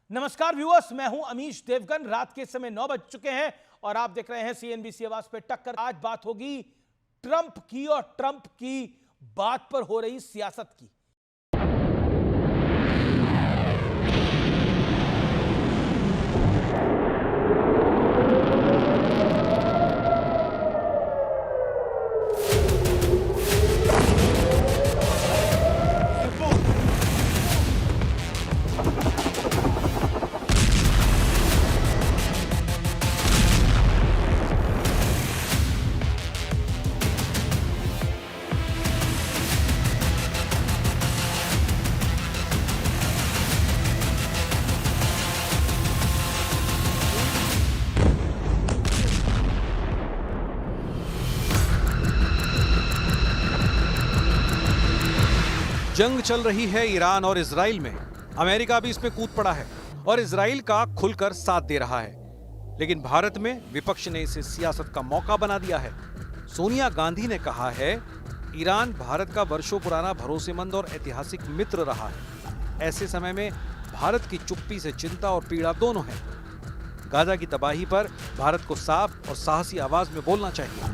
नमस्कार व्यूअर्स, मैं हूं अमीश देवगन। रात के समय 9 बज चुके हैं और आप देख रहे हैं सीएनबीसी आवाज पे टक्कर। आज बात होगी ट्रंप की और ट्रंप की बात पर हो रही सियासत की। जंग चल रही है ईरान और इजराइल में। अमेरिका भी इसमें कूद पड़ा है और इजराइल का खुलकर साथ दे रहा है। लेकिन भारत में विपक्ष ने इसे सियासत का मौका बना दिया है। सोनिया गांधी ने कहा है, ईरान भारत का वर्षों पुराना भरोसेमंद और ऐतिहासिक मित्र रहा है। ऐसे समय में भारत की चुप्पी से चिंता और पीड़ा दोनों है। गाजा की तबाही पर भारत को साफ और साहसी आवाज में बोलना चाहिए।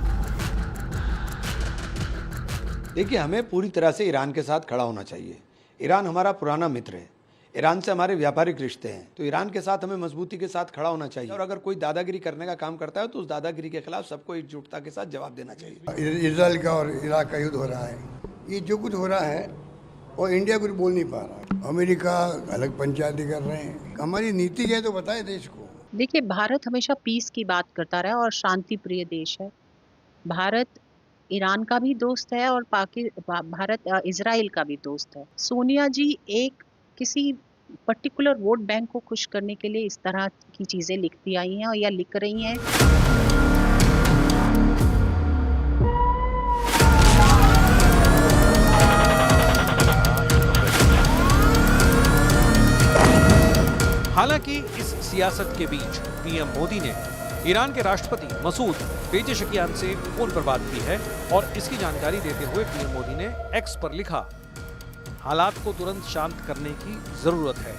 देखिए, हमें पूरी तरह से ईरान के साथ खड़ा होना चाहिए। ईरान हमारा पुराना मित्र है, ईरान से हमारे व्यापारिक रिश्ते हैं, तो ईरान के साथ हमें मजबूती के साथ खड़ा होना चाहिए। और अगर कोई दादागिरी करने का काम करता है तो उस दादागिरी के खिलाफ सबको एकजुटता के साथ जवाब देना चाहिए। इजराइल का और इराक का युद्ध हो रहा है, ये जो कुछ हो रहा है और इंडिया कुछ बोल नहीं पा रहा। अमेरिका अलग पंचायती कर रहे हैं। हमारी नीति क्या है तो बताए देश को। देखिए, भारत हमेशा पीस की बात करता रहा और शांति प्रिय देश है। भारत ईरान का भी दोस्त है और भारत इजराइल का भी दोस्त है। सोनिया जी एक किसी पर्टिकुलर वोट बैंक को खुश करने के लिए इस तरह की चीजें लिखती आई हैं या लिख रही हैं। हालांकि इस सियासत के बीच पीएम मोदी ने ईरान के राष्ट्रपति मसूद पेजेशकियान से फोन पर बात की है और इसकी जानकारी देते हुए पीएम मोदी ने एक्स पर लिखा, हालात को तुरंत शांत करने की जरूरत है।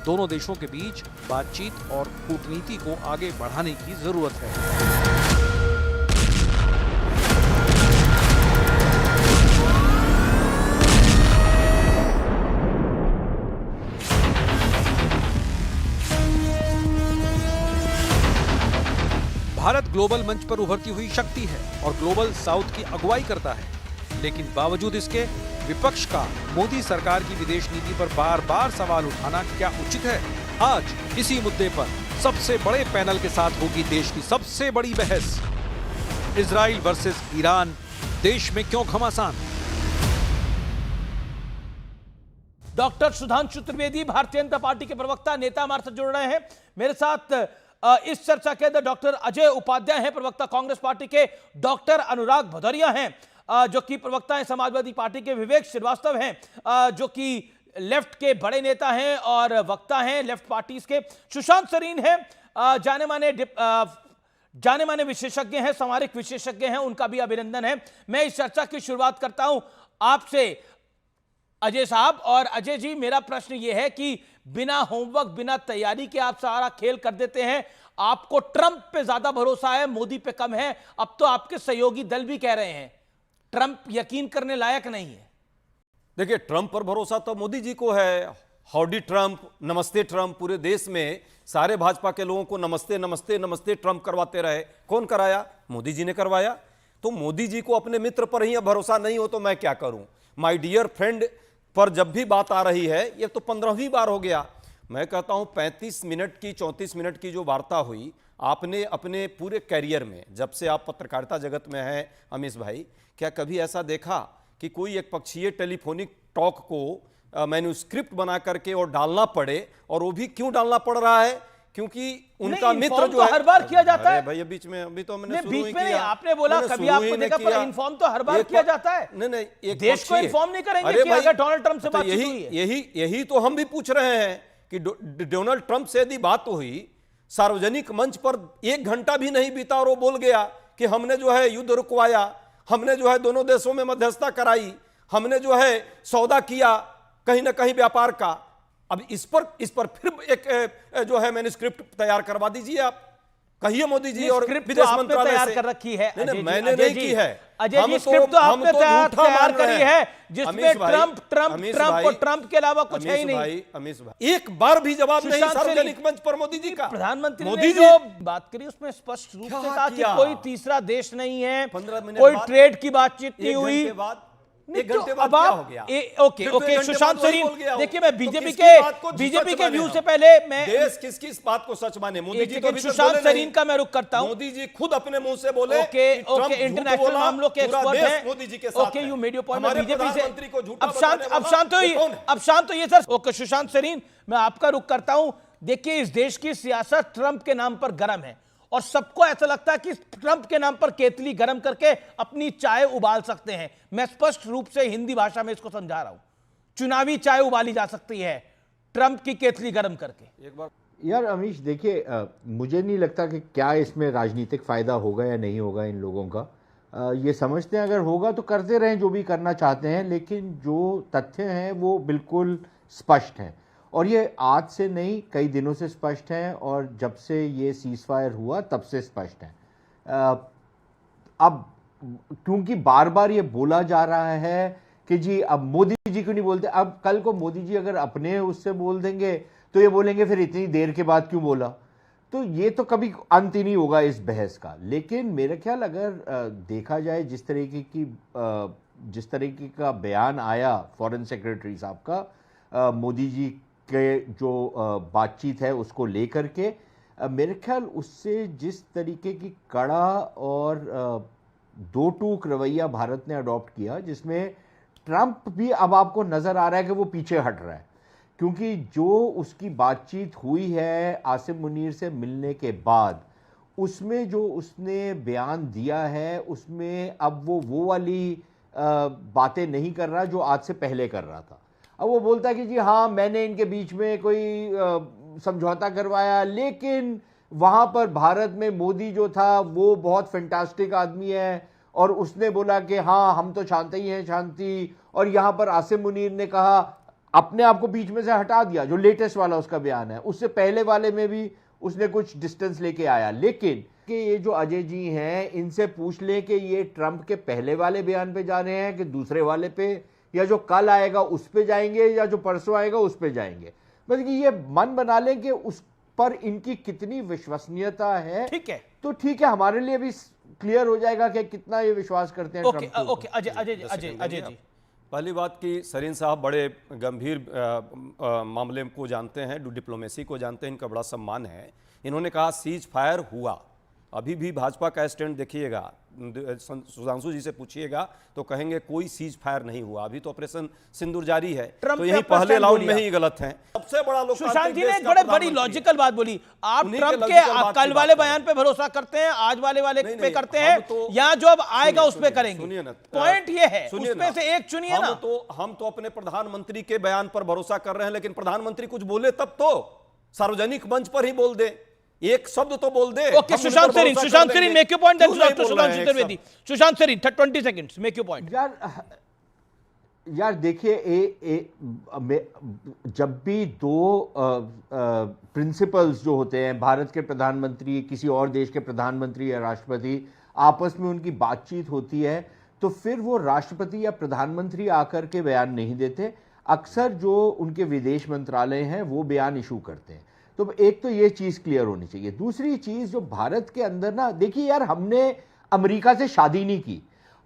दोनों देशों के बीच बातचीत और कूटनीति को आगे बढ़ाने की जरूरत है। भारत ग्लोबल मंच पर उभरती हुई शक्ति है और ग्लोबल साउथ की अगुवाई करता है। लेकिन बावजूद इसके विपक्ष का मोदी सरकार की विदेश नीति पर बार बार सवाल उठाना क्या उचित है? आज इसी मुद्दे पर सबसे बड़े पैनल के साथ होगी देश की सबसे बड़ी बहस। इजराइल वर्सेस ईरान, देश में क्यों घमासान? डॉक्टर सुधांशु त्रिवेदी, भारतीय जनता पार्टी के प्रवक्ता, नेता हमारे साथ जुड़ रहे हैं। मेरे साथ इस चर्चा के अंदर डॉक्टर अजय उपाध्याय हैं, प्रवक्ता कांग्रेस पार्टी के। डॉक्टर अनुराग भदौरिया हैं जो कि प्रवक्ता हैं समाजवादी पार्टी के। विवेक श्रीवास्तव हैं जो कि लेफ्ट के बड़े नेता हैं और वक्ता हैं लेफ्ट पार्टीज के। सुशांत सरीन हैं, जाने माने विशेषज्ञ हैं, सामरिक विशेषज्ञ हैं, उनका भी अभिनंदन है। मैं इस चर्चा की शुरुआत करता हूं आपसे अजय साहब। और अजय जी, मेरा प्रश्न यह है कि बिना होमवर्क, बिना तैयारी के आप सारा खेल कर देते हैं। आपको ट्रंप पे ज्यादा भरोसा है, मोदी पे कम है। अब तो आपके सहयोगी दल भी कह रहे हैं ट्रंप यकीन करने लायक नहीं है। देखिए, ट्रंप पर भरोसा तो मोदी जी को है। हाउडी ट्रंप, नमस्ते ट्रंप, पूरे देश में सारे भाजपा के लोगों को नमस्ते नमस्ते नमस्ते ट्रंप करवाते रहे। कौन कराया? मोदी जी ने करवाया। तो मोदी जी को अपने मित्र पर ही भरोसा नहीं हो तो मैं क्या करूं? माय डियर फ्रेंड पर जब भी बात आ रही है, ये तो 15वीं बार हो गया। मैं कहता हूं 35 मिनट की 34 मिनट की जो वार्ता हुई, आपने अपने पूरे कैरियर में, जब से आप पत्रकारिता जगत में हैं अमीश भाई, क्या कभी ऐसा देखा कि कोई एक पक्षीय टेलीफोनिक टॉक को मैन्यूस्क्रिप्ट बना करके और डालना पड़े? और वो भी क्यों डालना पड़ रहा है? क्योंकि उनका मित्र जो है, हर बार किया जाता है भाई। बीच में अभी तो मैंने बीच में नहीं, आपने बोला कभी आपको देखा, पर इन्फॉर्म तो हर बार किया जाता है। नहीं, देश को इन्फॉर्म नहीं करेंगे कि अगर डोनाल्ड ट्रंप से बात हुई है। यही तो हम भी पूछ रहे हैं कि डोनाल्ड ट्रंप से यदि बात हुई, सार्वजनिक मंच पर 1 घंटा भी नहीं बीता और वो बोल गया कि हमने जो है युद्ध रुकवाया, हमने जो है दोनों देशों में मध्यस्थता कराई, हमने जो है सौदा किया कहीं ना कहीं व्यापार का, अब इस पर फिर एक जो है मैन्युस्क्रिप्ट तैयार करवा दीजिए आप, कहिए मोदी जी और स्क्रिप्ट तो विदेश आपने मंत्रालय तैयार से। कर रखी है नहीं, अजय जी, मैंने अजय नहीं जी, की है। अजय हम जी, स्क्रिप्ट तो हम आपने झूठा तैयार मान रहे करी हैं। है जिसमें ट्रंप और ट्रंप के अलावा कुछ है ही नहीं। अमीश भाई एक बार भी जवाब नहीं सुशांत सार्वजनिक मंच पर मोदी जी का। प्रधानमंत्री मोदी ने जी जो बात करी उसमें स्पष्ट रूप क्या से कहा कि किया? कोई तीसरा देश नहीं है, 15 मिनट कोई बाद, ट्रेड की बातचीत नहीं एक हुई। घंटे बाद, नहीं, एक घंटे तो बाद अब क्या आप हो गया? ओके फिर तो ओके एक घंटे सुशांत बाद वही सरीन, बोल गया हो। देखिए मैं तो बीजेपी किसकी के बात को बीजेपी सच के माने व्यू हम? से पहले मैं देश किस बात को सच माने? मोदी एक जी तो सेकंड, अभी तक सुशांत बोले सरीन नहीं। का मैं रुख करता हूं। मोदी जी खुद अपने मुंह से बोले ओके कि ट्रंप ओके झूठ इंटरनेशनल बोला, मामलों के पूरा एक्सपर्ट देश हैं। मोदी जी के साथ ओके है। You made your point. हमारे बीजेपी से प्रधानमंत्री को झूठा अब शांत बताने वाला होइए, वो कौन है? अब शांत होइए सर। ओके सुशांत सरीन, मैं आपका रुख करता हूं। देखिए इस देश की सियासत ट्रंप के नाम पर गर्म है और सबको ऐसा लगता है कि ट्रंप के नाम पर केतली गर्म करके अपनी चाय उबाल सकते हैं। मैं स्पष्ट रूप से हिंदी भाषा में इसको समझा रहा हूं, चुनावी चाय उबाली जा सकती है ट्रंप की केतली गर्म करके। एक बार यार अमीश देखिए, मुझे नहीं लगता कि क्या इसमें राजनीतिक फ़ायदा होगा या नहीं होगा इन लोगों का। ये समझते हैं अगर होगा तो करते रहें जो भी करना चाहते हैं, लेकिन जो तथ्य हैं वो बिल्कुल स्पष्ट हैं और ये आज से नहीं कई दिनों से स्पष्ट हैं और जब से ये सीज़ फायर हुआ तब से स्पष्ट हैं। अब क्योंकि बार बार ये बोला जा रहा है कि जी अब मोदी जी क्यों नहीं बोलते, अब कल को मोदी जी अगर अपने उससे बोल देंगे तो ये बोलेंगे फिर इतनी देर के बाद क्यों बोला। तो ये तो कभी अंत ही नहीं होगा इस बहस का। लेकिन मेरा ख्याल अगर देखा जाए जिस तरीके का बयान आया फॉरेन सेक्रेटरी साहब का मोदी जी के जो बातचीत है उसको लेकर के, मेरे ख्याल उससे जिस तरीके की कड़ा और दो टूक रवैया भारत ने अडॉप्ट किया, जिसमें ट्रंप भी अब आपको नज़र आ रहा है कि वो पीछे हट रहा है, क्योंकि जो उसकी बातचीत हुई है आसिम मुनीर से मिलने के बाद, उसमें जो उसने बयान दिया है उसमें अब वो वाली बातें नहीं कर रहा जो आज से पहले कर रहा था। अब वो बोलता है कि जी हाँ मैंने इनके बीच में कोई समझौता करवाया, लेकिन वहाँ पर भारत में मोदी जो था वो बहुत फैंटास्टिक आदमी है और उसने बोला कि हाँ हम तो चाहते ही हैं शांति। और यहाँ पर आसिम मुनीर ने कहा, अपने आप को बीच में से हटा दिया, जो लेटेस्ट वाला उसका बयान है, उससे पहले वाले में भी उसने कुछ डिस्टेंस लेके आया। लेकिन कि ये जो अजय जी हैं इनसे पूछ लें कि ये ट्रंप के पहले वाले बयान पे जा रहे हैं कि दूसरे वाले पे, या जो कल आएगा उस पे जाएंगे या जो परसों आएगा उस पे जाएंगे। मतलब कि ये मन बना लें कि उस पर इनकी कितनी विश्वसनीयता है। ठीक है, तो ठीक है, हमारे लिए भी क्लियर हो जाएगा कि कितना ये विश्वास करते हैं ओके ट्रंप के ऊपर। ओके अजय जी। पहली बात कि सरीन साहब बड़े गंभीर मामले को जानते हैं, डिप्लोमेसी को जानते हैं, इनका बड़ा सम्मान है। इन्होंने कहा सीज फायर हुआ। अभी भी भाजपा का स्टैंड देखिएगा, सुधांशु जी से पूछिएगा तो कहेंगे कोई सीज फायर नहीं हुआ, अभी तो ऑपरेशन सिंदूर जारी है। तो यही पहले राउंड में ही गलत है। सबसे बड़ा सुशांत जी ने एक बड़ी लॉजिकल बात बोली। आप ट्रंप के कल वाले बयान पे भरोसा करते हैं, आज वाले पे करते हैं, या जो अब आएगा उस पे करेंगे? सुनिए ना, पॉइंट ये है, उसमें से एक चुनिए ना। हम तो अपने प्रधानमंत्री के बयान पर भरोसा कर रहे हैं, लेकिन प्रधानमंत्री कुछ बोले तब तो सार्वजनिक मंच पर ही बोल दे, एक शब्द तो बोल दे। Okay Sushant Sareen make your point, then doctor Sudhanshu Trivedi. Sushant Sareen 20 seconds, make your point. यार देखिए, जब भी दो प्रिंसिपल्स जो होते हैं, भारत के प्रधानमंत्री किसी और देश के प्रधानमंत्री या राष्ट्रपति, आपस में उनकी बातचीत होती है, तो फिर वो राष्ट्रपति या प्रधानमंत्री आकर के बयान नहीं देते। अक्सर जो उनके विदेश मंत्रालय हैं वो बयान इशू करते हैं। तो एक तो ये चीज़ क्लियर होनी चाहिए। दूसरी चीज़, जो भारत के अंदर ना, देखिए यार, हमने अमेरिका से शादी नहीं की।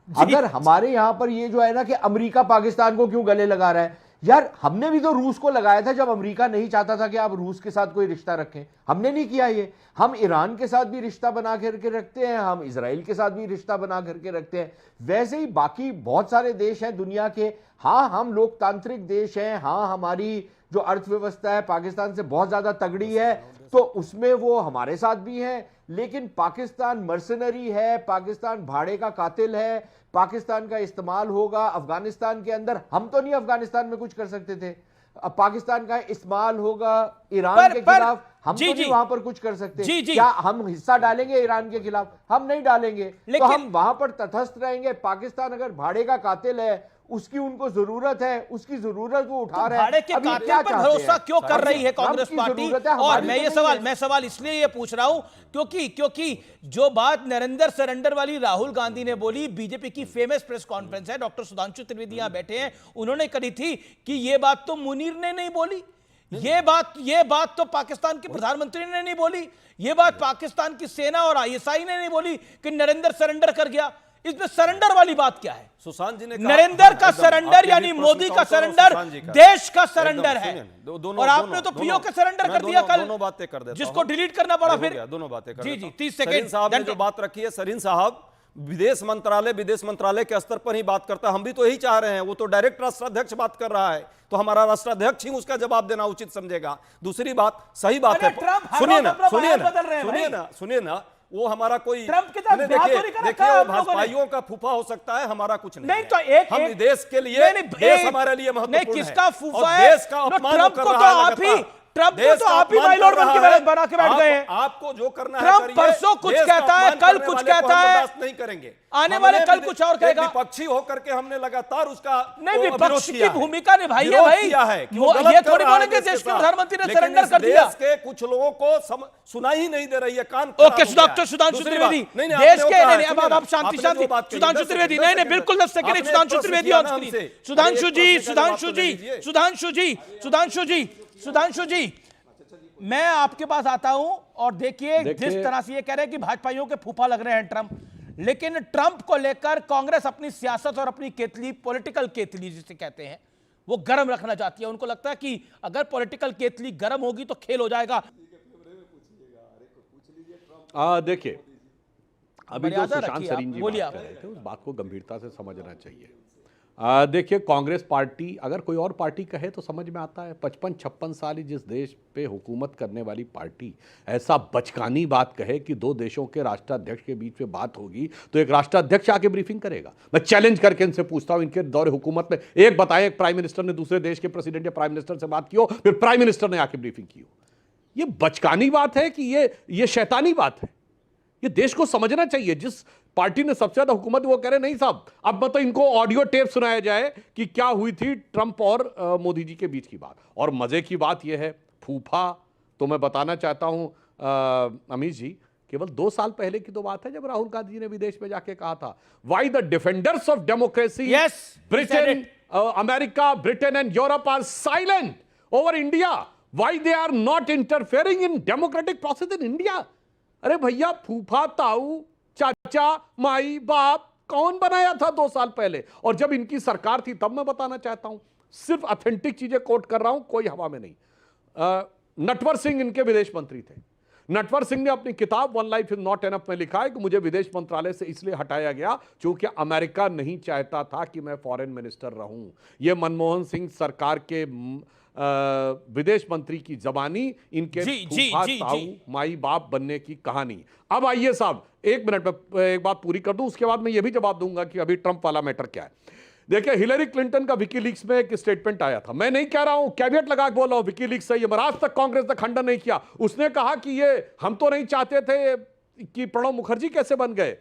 अगर हमारे यहां पर ये जो है ना कि अमेरिका पाकिस्तान को क्यों गले लगा रहा है, यार हमने भी तो रूस को लगाया था जब अमेरिका नहीं चाहता था कि आप रूस के साथ कोई रिश्ता रखें। हमने नहीं किया ये। हम ईरान के साथ भी रिश्ता बना करके रखते हैं, हम इजराइल के साथ भी रिश्ता बना करके रखते हैं। वैसे ही बाकी बहुत सारे देश हैं दुनिया के। हाँ, हम लोकतांत्रिक देश हैं, हाँ हमारी जो अर्थव्यवस्था है पाकिस्तान से बहुत ज्यादा तगड़ी है, तो उसमें वो हमारे साथ भी हैं। लेकिन पाकिस्तान मर्सनरी है, पाकिस्तान भाड़े का कातिल है, पाकिस्तान का इस्तेमाल होगा अफगानिस्तान के अंदर। हम तो नहीं अफगानिस्तान में कुछ कर सकते थे, अब पाकिस्तान का इस्तेमाल होगा ईरान के खिलाफ, हम तो नहीं वहां पर कुछ कर सकते। क्या हम हिस्सा डालेंगे ईरान के खिलाफ? हम नहीं डालेंगे। तो हम वहां पर तटस्थ रहेंगे। पाकिस्तान अगर भाड़े का कातिल है, उसकी उनको जरूरत है, उसकी जरूरत वो उठा रहे हैं। भाड़े के अब ये कातिल क्या पर चाहते भरोसा हैं? क्यों कर रही है ट्रंप कांग्रेस की पार्टी? जरूरत है, और हमारी मैं तो ये नहीं सवाल है। मैं सवाल इसलिए ये पूछ रहा हूं क्योंकि जो बात नरेंद्र सरेंडर वाली राहुल गांधी ने बोली, बीजेपी की फेमस प्रेस कॉन्फ्रेंस है, डॉक्टर सुधांशु त्रिवेदी यहां बैठे हैं, उन्होंने करी थी कि ये बात तो मुनीर ने नहीं बोली, ये बात तो पाकिस्तान के प्रधानमंत्री ने नहीं बोली, ये बात पाकिस्तान की सेना और आईएसआई ने नहीं बोली कि नरेंद्र सरेंडर कर गया। इसमें सरेंडर वाली बात क्या है? सुशांत जी ने कहा, नरेंद्र का एकदम, सरेंडर आपके यानी भी मोदी प्रश्न का का उत्तर और सरेंडर सुशांत जी का। देश का एकदम, सरेंडर है। सुनिए, और आपने तो पीओ का सरेंडर कर दिया कल, दोनों बातें कर देता जिसको हूं। डिलीट करना पड़ा हो फिर। गया, दोनों बातें कर जी देता जी हूं। 30 सरीन सेकंड साहब ने जो बात रखी है, सरीन साहब विदेश मंत्रालय के स्तर पर ही बात करता है। हम भी तो यही चाह रहे हैं, वो तो डायरेक्ट राष्ट्राध्यक्ष बात कर रहा है, तो हमारा राष्ट्राध्यक्ष ही उसका जवाब देना उचित समझेगा। दूसरी बात, सही बात है, अरे ट्रंप हर सुनिए रोज ना, अपना सुनिए बयान बदल रहे हैं ना, भाई। सुनिए ना, वो हमारा कोई ट्रंप के साथ नहीं, ब्याह देखिए चोरी का देखिए, रखा है वो आप लोगों ने। भाजपाइयों का फूफा हो सकता है, हमारा कुछ नहीं नहीं है। तो हम एक देश के लिए, नहीं, नहीं, देश एक- हमारे लिए नहीं, महत्वपूर्ण है। किसका फूफा और है? देश का नो, अपमान ट्रंप कर को रहा तो है आप ही- लगातार। ट्रंप को देश तो का आप ही अपमान बाइलॉर्ड कर बन के रहा है। बना के बैठ गए हैं। आपको जो करना है ट्रंप करिए। परसों कुछ देश का कहता है, अपमान कल करने कुछ वाले को हम कहता है। बर्दाश्त नहीं करेंगे। आने हमने वाले कल विद- कुछ और एक कहेगा। विपक्षी होकर के हमने लगातार उसका नहीं, वो विपक्ष विरोध की किया है। भूमिका निभाई है विरोध भाई। किया है कि वो वो गलत ये कर थोड़ी रहा है बोलेंगे देश देश के साथ। प्रधानमंत्री ने लेकिन सरेंडर इस कर दिया। देश के कुछ लोगों को सुनाई नहीं दे रही है, कान खराब ओके, हो गया है। डॉक्टर सुधांशु दूसरी त्रिवेदी, बात, नहीं, देश आपने के वो कहा, नहीं, सुनिए अब ना, आप शांति आपने शांति जो बात कही, सुधांशु 10 त्रिवेदी, सेकंड, नहीं बिल्कुल 10 सेकंड, आपने एक सुधांशु प्रश्न त्रिवेदी किया ऑन ना स्क्रीन। हमसे। सुधांशु एक जी, प्रश्न का जवाब सुधांशु तो जी, ले लीजिए। सुधांशु जी, मैं आपके पास आता हूं और देखिए जिस तरह से ये कह रहे हैं कि भाजपाइयों के फूफा लग रहे हैं ट्रंप, लेकिन ट्रंप को लेकर कांग्रेस अपनी सियासत और अपनी केतली, पॉलिटिकल केतली जिसे कहते हैं, वो गर्म रखना चाहती है। उनको लगता है कि अगर पॉलिटिकल केतली गर्म होगी तो खेल हो जाएगा। देखिए, अभी जो मर्यादा सुशांत रखिए आप, सरीन जी बोलिए बात आप। कर रहे थे, उस बात को गंभीरता से समझना चाहिए। देखिए, कांग्रेस पार्टी, अगर कोई और पार्टी कहे तो समझ में आता है। 55-56 साल जिस देश पे हुकूमत करने वाली पार्टी ऐसा बचकानी बात कहे कि दो देशों के राष्ट्राध्यक्ष के बीच में बात होगी तो एक राष्ट्राध्यक्ष आके ब्रीफिंग करेगा। मैं चैलेंज करके इनसे पूछता हूं, इनके दौरे हुकूमत में एक बताएं, एक प्राइम मिनिस्टर ने दूसरे देश के प्रेसिडेंट या प्राइम मिनिस्टर से बात की हो, फिर प्राइम मिनिस्टर ने आके ब्रीफिंग की हो। ये बचकानी बात है कि ये शैतानी बात है? ये देश को समझना चाहिए। जिस पार्टी ने सबसे ज्यादा हुकूमत, वो कह रहे नहीं साहब, अब मतलब इनको ऑडियो टेप सुनाया जाए कि क्या हुई थी ट्रंप और मोदी जी के बीच की बात। और मजे की बात यह है, फूफा तो मैं बताना चाहता हूं अमित जी, केवल 2 साल पहले की तो बात है जब राहुल गांधी जी ने विदेश में जाके कहा था, why the defenders of democracy, Yes, he said Britain, America, Britain and Europe are silent over India, why they are not interfering in democratic process in India. अरे भैया, फूफा, ताऊ, चाचा, माई, बाप कौन बनाया था 2 साल पहले? और जब इनकी सरकार थी तब मैं बताना चाहता हूं, सिर्फ ऑथेंटिक चीजें कोट कर रहा हूं, कोई हवा में नहीं। नटवर सिंह इनके विदेश मंत्री थे। नटवर सिंह ने अपनी किताब one life is not enough में लिखा है कि मुझे विदेश मंत्रालय से इसलिए हटाया गया क्योंकि अमेरिका नहीं चाहता था कि मैं फॉरेन मिनिस्टर रहूं। यह मनमोहन सिंह सरकार के विदेश मंत्री की जबानी, इनके फूफा, ताऊ, माई बाप बनने की कहानी। अब आइए साहब, 1 मिनट में एक बात पूरी कर दूं, उसके बाद मैं ये भी जवाब दूंगा कि अभी ट्रंप वाला मैटर क्या है। देखिए, हिलरी क्लिंटन का विकीलीक्स में एक स्टेटमेंट आया था। मैं नहीं कह रहा हूं, कैविएट लगा के बोल रहा हूं विकीलीक्स सही है, मगर आज तक कांग्रेस ने खंडन नहीं किया। उसने कहा कि ये हम तो नहीं चाहते थे कि प्रणब मुखर्जी कैसे बन गए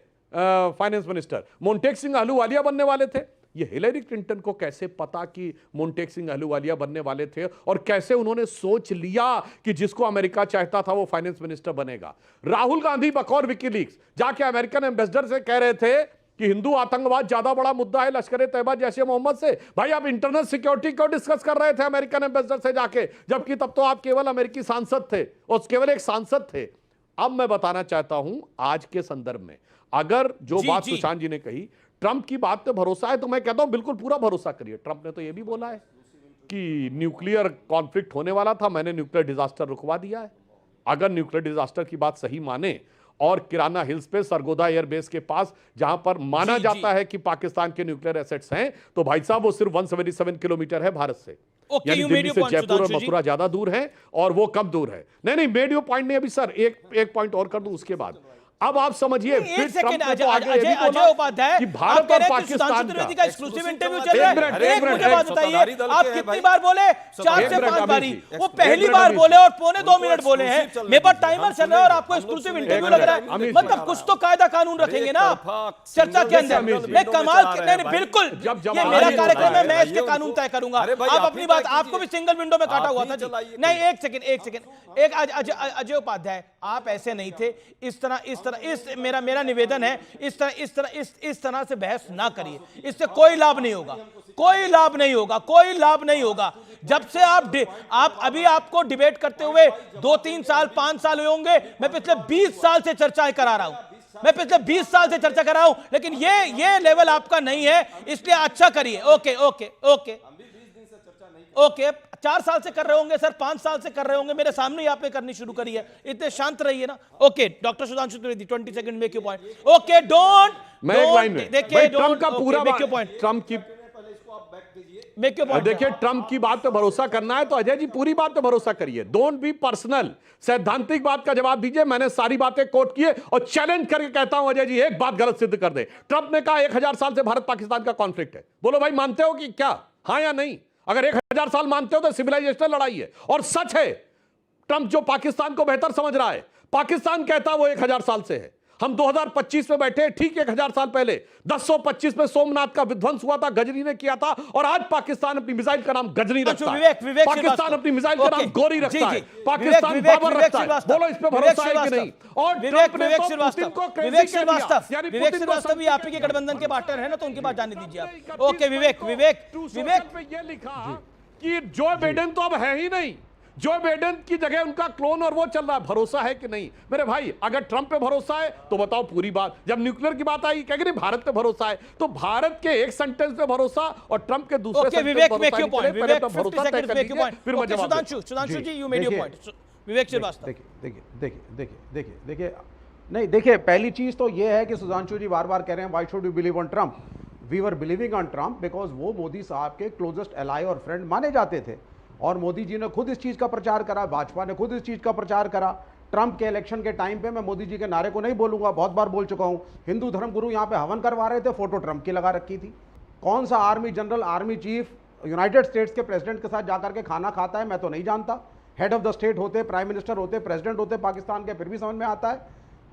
फाइनेंस मिनिस्टर, मोन्टेक सिंह अहलूवालिया बनने वाले थे। ये हिलरी क्लिंटन को कैसे पता कि मोन्टेक सिंह अहलूवालिया बनने वाले थे, और कैसे उन्होंने सोच लिया कि जिसको अमेरिका चाहता था वो फाइनेंस मिनिस्टर बनेगा। राहुल गांधी बकौर विकीलीक्स जाके अमेरिकन एम्बेसडर से कह रहे थे कि हिंदू आतंकवाद ज्यादा बड़ा मुद्दा है लश्कर तैयबा जैसे मोहम्मद से। भाई, आप इंटरनल सिक्योरिटी क्यों डिस्कस कर रहे थे अमेरिकन एम्बेसडर से जाके, जबकि तब तो आप केवल अमेरिकी सांसद थे और केवल एक सांसद थे। अब मैं बताना चाहता हूं, आज के संदर्भ में अगर जो बात सुशांत जी ने कही, ट्रंप की बात पे भरोसा है, तो मैं कहता हूं बिल्कुल पूरा भरोसा करिए। ट्रंप ने तो यह भी बोला है कि न्यूक्लियर कॉन्फ्लिक्ट होने वाला था, मैंने न्यूक्लियर डिजास्टर रुकवा दिया है। अगर न्यूक्लियर डिजास्टर की बात सही माने, और किराना हिल्स पे सरगोदा एयरबेस के पास जहां पर माना जाता है कि पाकिस्तान के न्यूक्लियर एसेट्स हैं, तो भाई साहब वो सिर्फ 177 किलोमीटर है भारत से। यानी दिल्ली से जयपुर और मथुरा ज्यादा दूर है और वो कम दूर है। नहीं, मेड यू पॉइंट नहीं अभी सर, एक पॉइंट और कर दूं उसके बाद। अब आप समझिए एक फिर सेकंड, ट्रंप ने तो आगे ये भी अजय बोला उपाध्याय, कि आप भारत कह और रहे हैं कि पाकिस्तान सुधांशु त्रिवेदी का का एक्सक्लूसिव इंटरव्यू चल रहा एक मिनट, है। एक मिनट, मुझे बात एक बताइए, सत्ताधारी दल आप के हैं कितनी भाई। बार बोले? 4 एक से मिनट 5 अभी बारी, जी, वो एक पहली मिनट बार अभी बोले जी। और पौने 2 मिनट बोले हैं। एक्सक्लूसिव मेरे पास चल टाइमर रही चल रहा है और आपको हम लोग एक्सक्लूसिव सुन इंटरव्यू रहे लग रहा हैं। है। अमित मतलब जी। कुछ तो कायदा कानून रखेंगे ना आप चर्चा के अंदर। अमित जी। मैं कमाल चला रहे नहीं, हैं भाई। बिल्कुल, जब ये जवाब मेरा नहीं कार्यक्रम होता है, है, मैं इसके भाई, कानून उनको- तय करूंगा। अरे भाई, आप आप अपनी ही बात, तय आपको भी कीजिए। सिंगल विंडो में काटा आप हुआ ही था चलाइए जी। नहीं, एक सेकंड, एक अजय उपाध्याय, आप ऐसे नहीं थे। इस मेरा निवेदन है, इस तरह से बहस ना करिए, इससे कोई लाभ नहीं होगा, कोई लाभ नहीं होगा। जब से आप अभी आपको डिबेट करते हुए 2-3 साल 5 साल हुए होंगे। मैं पिछले 20 साल से चर्चाएं करा रहा हूं, लेकिन ये लेवल आपका नहीं है, इसलिए अच्छा करिए। ओके 4 साल से कर रहे होंगे सर, 5 साल से कर रहे होंगे, मेरे सामने ही आपने करनी शुरू करी है, इतने शांत रहिए ना। Okay doctor Sudhanshu Trivedi, 20 second, make your point. Okay don't, मैं एक लाइन में देखिए, भाई, ट्रंप का पूरा मेक योर पॉइंट, ट्रंप की मेक योर पॉइंट। देखिए, ट्रंप की बात पे भरोसा करना है तो अजय जी पूरी बात पे भरोसा करिए, डोंट बी पर्सनल, सैद्धांतिक बात का जवाब दीजिए। मैंने सारी बातें कोट किए और चैलेंज करके कहता हूं अजय जी, एक बात गलत सिद्ध कर दे। ट्रंप ने कहा 1000 साल से भारत पाकिस्तान का कॉन्फ्लिक्ट है। बोलो भाई, मानते हो कि क्या, हां या नहीं? अगर 1000 साल मानते हो तो सिविलाइजेशनल लड़ाई है, और सच है। ट्रंप जो पाकिस्तान को बेहतर समझ रहा है, पाकिस्तान कहता है वो 1000 साल से है। हम 2025 में बैठे, ठीक 1000 साल पहले 1025 में सोमनाथ का विध्वंस हुआ था, गजनी ने किया था, और आज पाकिस्तान अपनी मिसाइल का नाम गजनी रखता है। पाकिस्तान अपनी मिसाइल का नाम गोरी रखता है, पाकिस्तान बाबर रखता है। बोलो इस पे भरोसा है कि नहीं? और विवेक ट्रंप ने तो पुतिन को क्रेजी कह दिया, यानी विवेक पुतिन को श्रीवास्तव भी आप ही के गठबंधन के पार्टनर है ना, तो उनकी बात जाने दीजिए आप। ओके विवेक पे ये लिखा कि जो बाइडेन तो अब है ही नहीं, जो बाइडेन की जगह उनका क्लोन और वो चल रहा है। भरोसा है कि नहीं मेरे भाई? अगर ट्रंप पे भरोसा है तो बताओ पूरी बात। जब न्यूक्लियर की बात आई, कहेंगे नहीं भारत पे भरोसा है, तो भारत के एक सेंटेंस पे भरोसा और ट्रंप के दूसरे सेंटेंस पे विवेक भरोसा मेक योर पॉइंट, नहीं चले। विवेक 50 सेकंड्स मेक योर पॉइंट। फिर मैं जवाब दूंगा। सुधांशु जी, यू मेड योर पॉइंट। विवेक श्रीवास्तव, देखिए पहली चीज तो ये है कि सुधांशु जी बार बार कह रहे हैं why should you believe on Trump. We were believing on Trump because वो मोदी साहब के क्लोजेस्ट एलाई और फ्रेंड माने जाते थे, और मोदी जी ने खुद इस चीज का प्रचार करा, भाजपा ने खुद इस चीज का प्रचार करा। ट्रंप के इलेक्शन के टाइम पे मैं मोदी जी के नारे को नहीं बोलूंगा, बहुत बार बोल चुका हूं। हिंदू धर्म गुरु यहां पे हवन करवा रहे थे, फोटो ट्रंप की लगा रखी थी। कौन सा army general, army chief United states के प्रेसिडेंट के साथ जाकर के खाना खाता है मैं तो नहीं जानता। हेड ऑफ द स्टेट होते, प्राइम मिनिस्टर होते, प्रेसिडेंट होते पाकिस्तान के, फिर भी समझ में आता है।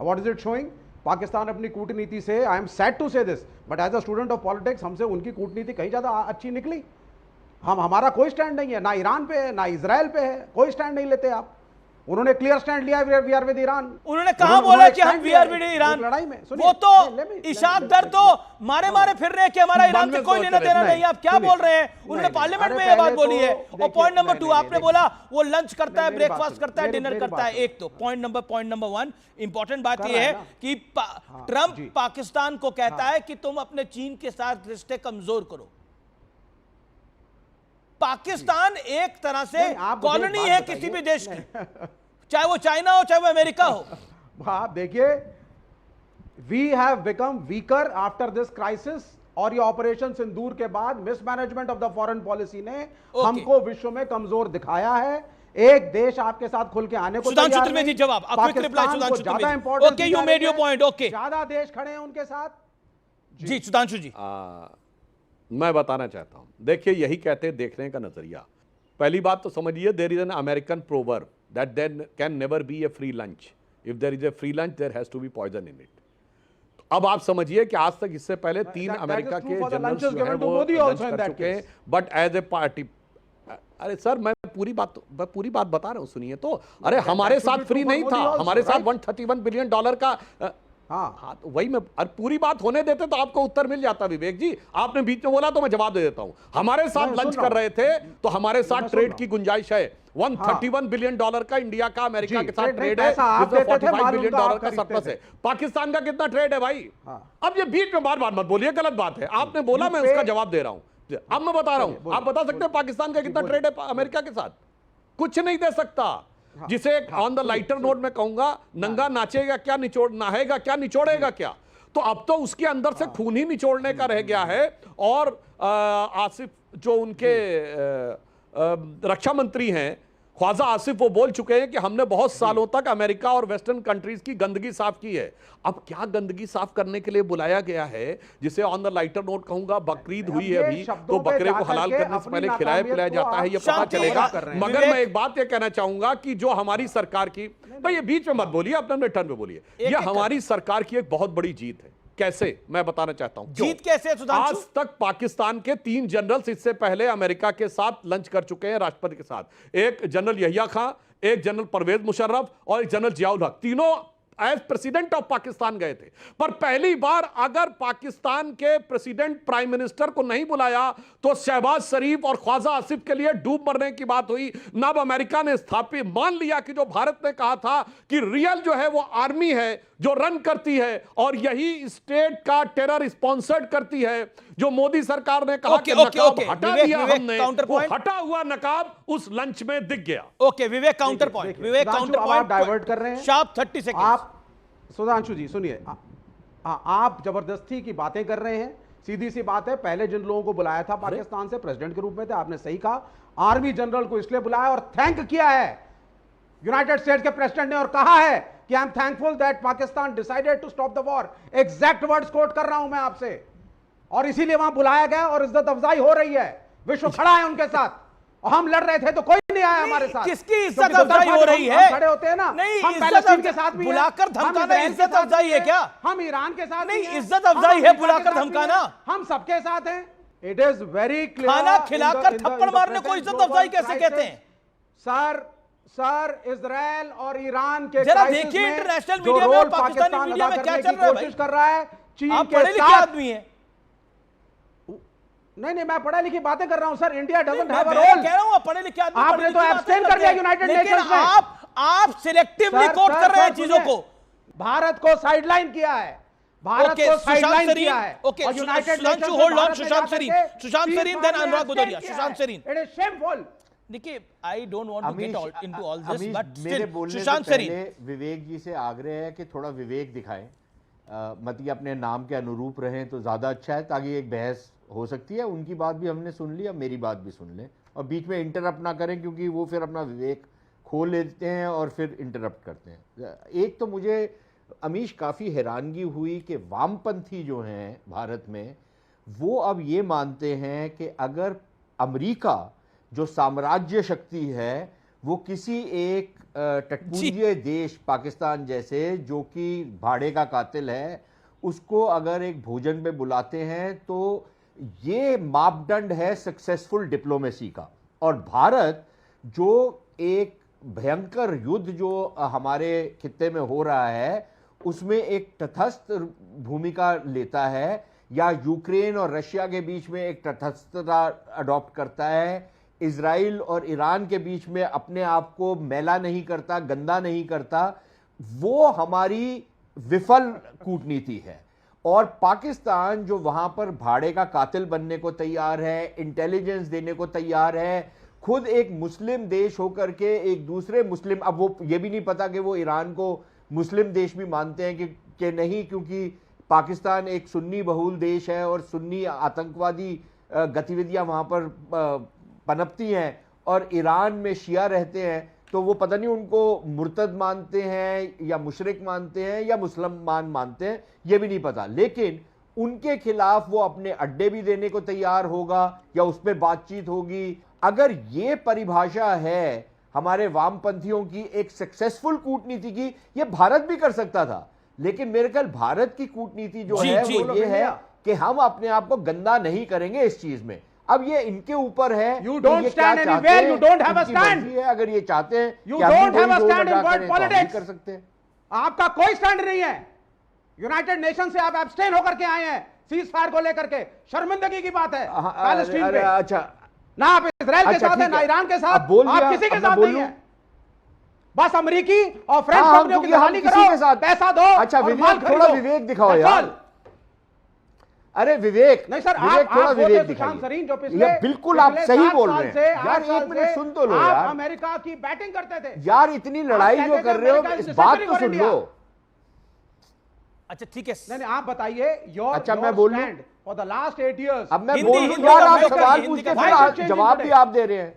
What is it showing? Pakistan अपनी कूटनीति से, I am sad to say this, but as a student of politics हमसे उनकी कूटनीति कहीं ज्यादा अच्छी निकली। हमारा कोई स्टैंड नहीं है, ना ईरान पे है ना इजराइल पे है, कोई स्टैंड नहीं लेते आप। उन्होंने क्लियर स्टैंड लिया, वी आर विद ईरान। उन्होंने कहा बोला कि हम वी आर विद ईरान लड़ाई में। वो तो इशाक दर तो मारे फिर रहे कि हमारा ईरान से कोई लेना देना नहीं। आप क्या बोल रहे हैं? उन्होंने पार्लियामेंट में ये बात बोली है। और पॉइंट नंबर 2 आपने बोला वो लंच करता है, ब्रेकफास्ट करता है, डिनर करता है। एक तो पॉइंट नंबर 1 इंपॉर्टेंट बात यह है कि ट्रंप पाकिस्तान को कहता है कि तुम अपने चीन के साथ रिश्ते कमजोर करो। पाकिस्तान एक तरह से कॉलोनी है किसी भी देश की, चाहे वो चाइना हो चाहे वो अमेरिका हो। आप देखिए, we have become weaker after this crisis, और ये ऑपरेशन सिंदूर के बाद mismanagement of the foreign policy ने हमको विश्व में कमजोर दिखाया है। एक देश आपके साथ खुल के आने को सुधांशु त्रिवेदी जवाब, quick reply Sudhanshu Trivedi. Okay you made your point. Okay, ज्यादा देश खड़े हैं उनके साथ। जी सुधांशु जी, मैं बताना चाहता हूं, देखिए यही कहते हैं देखने का नजरिया। पहली बात तो समझिए, there is an American proverb that there can never be a free lunch, if there is a free lunch there has to be poison in it. अब आप समझिए कि आज तक इससे पहले 3 अमेरिका के जनरल्स जो हैं वो लंच कर चुके हैं, बट एज ए पार्टी। अरे सर, मैं पूरी बात बता रहा हूं, सुनिए तो। अरे हमारे साथ फ्री नहीं था, हमारे साथ $131 बिलियन का हाँ तो वही मैं, अरे पूरी बात होने देते तो आपको उत्तर मिल जाता विवेक जी। आपने बीच में बोला तो मैं जवाब दे देता हूं। हमारे साथ लंच कर रहे थे तो हमारे साथ ट्रेड की गुंजाइश है। $131 बिलियन का इंडिया का अमेरिका के साथ ट्रेड है, जिसमें $45 बिलियन का सरप्लस है। पाकिस्तान का कितना ट्रेड है भाई? अब ये बीच में बार बार मत बोलिए, गलत बात है। आपने बोला, मैं उसका जवाब दे रहा हूं। अब मैं बता रहा हूं, आप बता सकते हैं पाकिस्तान का कितना ट्रेड है अमेरिका के साथ? कुछ नहीं दे सकता। जिसे ऑन द लाइटर नोट में कहूंगा, नंगा नाचेगा क्या, नहाएगा क्या, निचोड़ेगा क्या। तो अब तो उसके अंदर से खून ही निचोड़ने का रह गया है। और आसिफ जो उनके रक्षा मंत्री हैं, ख्वाजा आसिफ वो बोल चुके हैं कि हमने बहुत सालों तक अमेरिका और वेस्टर्न कंट्रीज की गंदगी साफ की है। अब क्या गंदगी साफ करने के लिए बुलाया गया है, जिसे ऑन द लाइटर नोट कहूंगा, बकरीद हुई है अभी, तो बकरे को हलाल करने से पहले खिलाया पिलाया जाता है, ये पता चलेगा। मगर मैं एक बात ये कहना चाहूंगा कि जो हमारी सरकार की, भाई ये बीच में मत बोलिए, अपने टर्न पे बोलिए, ये हमारी सरकार की एक बहुत बड़ी जीत है। कैसे, मैं बताना चाहता हूं। जीत कैसे है सुधांशु? आज तक पाकिस्तान के 3 जनरल्स इससे पहले अमेरिका के साथ लंच कर चुके हैं, राष्ट्रपति के साथ। एक जनरल यहिया खां, एक जनरल परवेज मुशर्रफ और एक जनरल जियाउल हक, तीनों एज प्रेसिडेंट ऑफ पाकिस्तान गए थे। पर पहली बार अगर पाकिस्तान के प्रेसिडेंट प्राइम मिनिस्टर को नहीं बुलाया तो शहबाज शरीफ और ख्वाजा आसिफ के लिए डूब मरने की बात हुई। ना अब अमेरिका ने स्थापित मान लिया कि जो भारत ने कहा था कि रियल जो है वो आर्मी है जो रन करती है और यही स्टेट का टेरर स्पॉन्सर्ड करती है, जो मोदी सरकार ने कहा कि नकाब हटा दिया हमने, वो हटा हुआ नकाब उस लंच में दिख गया। ओके विवेक, काउंटर पॉइंट। विवेक काउंटर पॉइंट डाइवर्ट कर रहे हैं। Sharp 30 second. आप सुधांशु जी सुनिए, आप जबरदस्ती की बातें कर रहे हैं। सीधी सी बात है, पहले जिन लोगों को बुलाया था पाकिस्तान से प्रेसिडेंट के रूप में थे, आपने सही कहा, आर्मी जनरल को इसलिए बुलाया और थैंक किया है यूनाइटेड स्टेट्स के प्रेसिडेंट ने, और कहा है कि I am thankful that Pakistan decided to stop the war. Exact words quote कर रहा हूं मैं आपसे, और इसीलिए वहां बुलाया गया और इज्जत अफजाई हो रही है। विश्व खड़ा है उनके साथ, और हम लड़ रहे थे तो कोई नहीं आया हमारे साथ। किसकी इज्जत अफजाई हो रही है? खड़े होते हैं ना, नहीं, हम इज्जत के साथ भी बुलाकर धमकाना इज्जत अफजाई है क्या? हम ईरान के साथ नहीं, इज्जत अफजाई है बुलाकर धमकाना। हम सबके साथ हैं। It is very clear. खाना खिलाकर थप्पड़ मारने को इज्जत अफजाई कैसे कहते हैं? सर इजराइल और ईरान के जरा देखिए इंटरनेशनल मीडिया में और पाकिस्तानी मीडिया में क्या चल रहा है। कोशिश कर रहा है चीन आप के पढ़े लिखे साथ। आदमी हैं। नहीं, मैं पढ़ा लिखी बातें कर रहा हूं sir. India doesn't have a मैं रोल। कह रहा हूं पढ़े लिखे आदमी, आपने तो एब्सटेन कर दिया यूनाइटेड नेशंस में। आप सिलेक्टिवली कोट कर रहे हैं चीजों को। भारत को साइडलाइन किया है, भारत को साइडलाइन किया है। Okay, Sushant hold on, Sushant Sareen then Anurag Bhadauria. Sushant Sareen, it is shameful. देखिए I don't want to get into all this, but मेरे बोलने से पहले विवेक जी से आग्रह है कि थोड़ा विवेक दिखाएं, मतलब अपने नाम के अनुरूप रहें तो ज्यादा अच्छा है, ताकि एक बहस हो सकती है। उनकी बात भी हमने सुन ली, अब मेरी बात भी सुन लें, और बीच में इंटरप्ट ना करें, क्योंकि वो फिर अपना विवेक खो लेते हैं और फिर इंटरप्ट करते हैं। एक तो मुझे अमीश काफ़ी हैरानगी हुई कि वामपंथी जो हैं भारत में, वो अब ये मानते हैं कि अगर अमेरिका जो साम्राज्य शक्ति है वो किसी एक टटपुंजिये देश पाकिस्तान जैसे, जो कि भाड़े का कातिल है, उसको अगर एक भोजन पे बुलाते हैं तो ये मापदंड है सक्सेसफुल डिप्लोमेसी का। और भारत जो एक भयंकर युद्ध जो हमारे खित्ते में हो रहा है उसमें एक तटस्थ भूमिका लेता है, या यूक्रेन और रशिया के बीच में एक तटस्थता अडॉप्ट करता है, इजराइल और ईरान के बीच में अपने आप को मैला नहीं करता, गंदा नहीं करता, वो हमारी विफल कूटनीति है। और पाकिस्तान जो वहां पर भाड़े का कातिल बनने को तैयार है, इंटेलिजेंस देने को तैयार है, खुद एक मुस्लिम देश होकर के एक दूसरे मुस्लिम, अब वो ये भी नहीं पता कि वो ईरान को मुस्लिम देश भी मानते हैं कि नहीं, क्योंकि पाकिस्तान एक सुन्नी बहुल देश है और सुन्नी आतंकवादी गतिविधियां वहां पर पनपती हैं, और ईरान में शिया रहते हैं, तो वो पता नहीं उनको मुर्तद मानते हैं या मुशरिक मानते हैं या मुसलमान मानते हैं, ये भी नहीं पता। लेकिन उनके खिलाफ वो अपने अड्डे भी देने को तैयार होगा या उस पर बातचीत होगी। अगर ये परिभाषा है हमारे वामपंथियों की एक सक्सेसफुल कूटनीति की, ये भारत भी कर सकता था, लेकिन मेरे ख्याल भारत की कूटनीति जो है वो ये है कि हम अपने आप को गंदा नहीं करेंगे इस चीज में। अब ये इनके ऊपर है, you don't stand anywhere, you don't have a stand. अगर ये चाहते हैं you don't have a stand in world politics, कर सकते हैं। आपका कोई स्टैंड नहीं है। यूनाइटेड नेशन से आप एब्सटेन होकर के आए हैं सीज फायर को लेकर के, शर्मिंदगी की बात है पैलेस्टीन पे। अच्छा, ना आप इजराइल के साथ हैं, ना ईरान के साथ, आप किसी के साथ नहीं है। बस अमेरिकी और फ्रेंच कंपनियों की बहाली करो, पैसा दो। अच्छा विवेक, थोड़ा विवेक दिखाओ यार। अरे विवेक, नहीं सर, विवेक आप थोड़ा विवेक सुशांत सरीन जो पिछले बिल्कुल आप सही बोल रहे हैं यार। एक मिनट सुन तो लो यार, अमेरिका की बैटिंग करते थे यार, इतनी लड़ाई जो कर रहे हो इस बात को सुन लो। अच्छा ठीक है, नहीं आप बताइए योर, अच्छा मैं बोल लूं फॉर द लास्ट 8 years। अब मैं बोल लूं यार, आप सवाल पूछते फिर जवाब भी आप दे रहे हैं।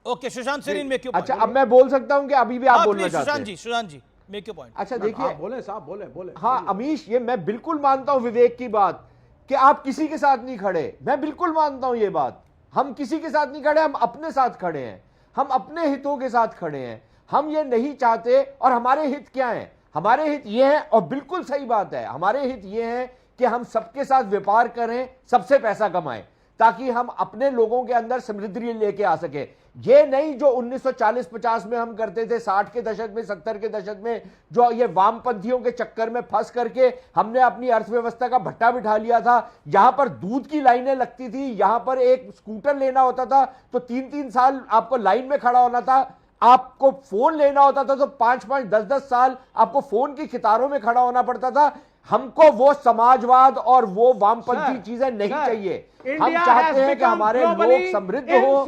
Okay, Sushant Sareen make your अच्छा, अब मैं बोल सकता हूं कि अभी भी आप बोलना चाहते हैं? सुशांत जी मेक योर पॉइंट। अच्छा देखिए, बोले साहब, बोले। हाँ अमीश, ये मैं बिल्कुल मानता हूं विवेक की बात कि आप किसी के साथ नहीं खड़े, मैं बिल्कुल मानता हूं ये बात। हम किसी के साथ नहीं खड़े, हम अपने साथ खड़े हैं, हम अपने हितों के साथ खड़े हैं। हम ये नहीं चाहते, और हमारे हित क्या हैं? हमारे हित ये हैं, और बिल्कुल सही बात है, हमारे हित ये हैं कि हम सबके साथ व्यापार करें, सबसे पैसा कमाएं, ताकि हम अपने लोगों के अंदर समृद्धि लेके आ सके। ये नहीं जो 1940-50 में हम करते थे, 60 के दशक में, 70 के दशक में, जो ये वामपंथियों के चक्कर में फंस करके हमने अपनी अर्थव्यवस्था का भट्टा बिठा लिया था। यहां पर दूध की लाइनें लगती थी, यहां पर एक स्कूटर लेना होता था तो 3-3 साल आपको लाइन में खड़ा होना था, आपको फोन लेना होता था तो 5-5, 10-10 साल आपको फोन की कतारों में खड़ा होना पड़ता था। हमको वो समाजवाद और वो वामपंथी चीजें नहीं चाहिए। हम चाहते हैं कि हमारे लोग समृद्ध हो,